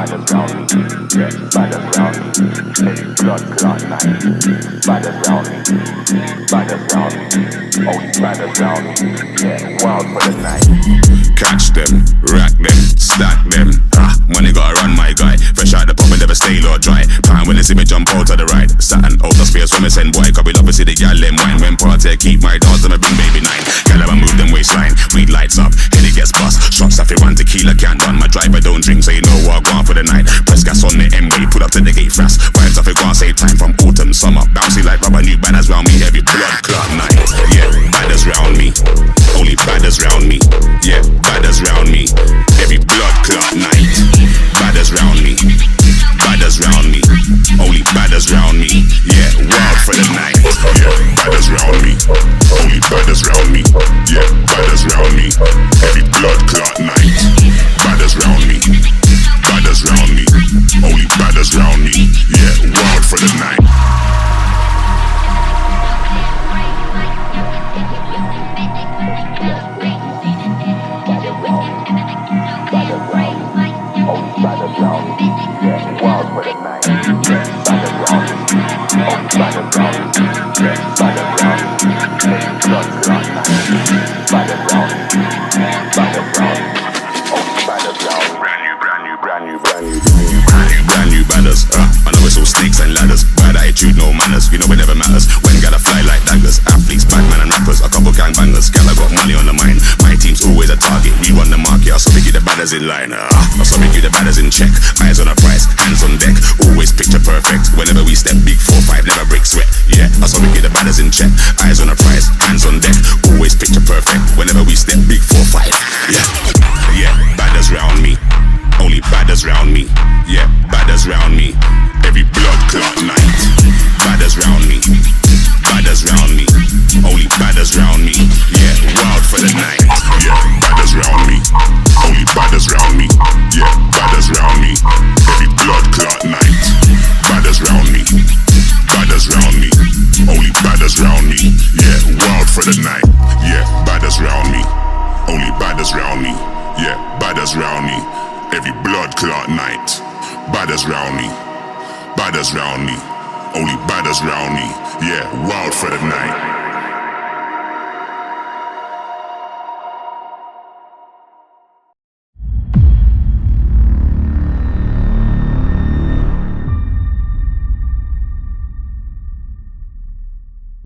baddest round me, yeah, baddest round me. Every blood clot night, baddest round me, baddest round me. Only baddest round me, yeah, wild for the night. Catch them, rack them, stack them. Money gotta run, my guy. Fresh out the pub and never stay or dry. Time when they see me jump out to the right. Satin out the space when me send boy. Cause we love to see the gal them wine. When party keep my dogs and I bring baby nine. Gal ever move them waistline. Weed lights up, head it gets bust. Shots off it one tequila can't run. My driver don't drink so you know what I'm going for the night. Press gas on the M-way, put up to the gate fast. Vibes off it gone save time from autumn, summer. Bouncy like rubber, new banners round me. Heavy blood clot night. Yeah, badders round me. Only badders round me. Yeah, badders round me. Every blood clot night. Badders round me. Badders round me. Only badders round me. Yeah, wild for the night. Yeah, badders round me. Only badders round me. Yeah, badders round me. Every blood clot night. Badders round me. Badders round me. Only badders round me. Yeah, wild for the night. Brand new banners, I know it's all snakes and ladders. Bad attitude, no manners, you know it never matters. When gotta fly like daggers, athletes, Batman and rappers, a couple gangbangers. Gal I got money on the mind, my team's always a target. We run the market, I saw me keep the badders in line. I saw me keep the badders in check. Eyes on the prize, hands on deck, always picture perfect. Whenever we step, big 4-5, never break sweat. Yeah, I saw me keep the badders in check. Eyes on the prize, hands on deck, always picture perfect. Whenever we step, big 4-5. Yeah, badders round me. Only badders round me, yeah, badders round me. Every blood clot night. Badders round me, badders round me. Only badders round me, yeah, wild for the night. Yeah, badders round me. Only badders round me, yeah, badders round me. Every blood clot night. Badders round me, badders round me. Only badders round me, yeah, wild for the night. Yeah, badders round me. Only badders round me, yeah, badders round me. Every blood clot night. Badders round me. Badders round me. Only badders round me. Yeah, wild for the night.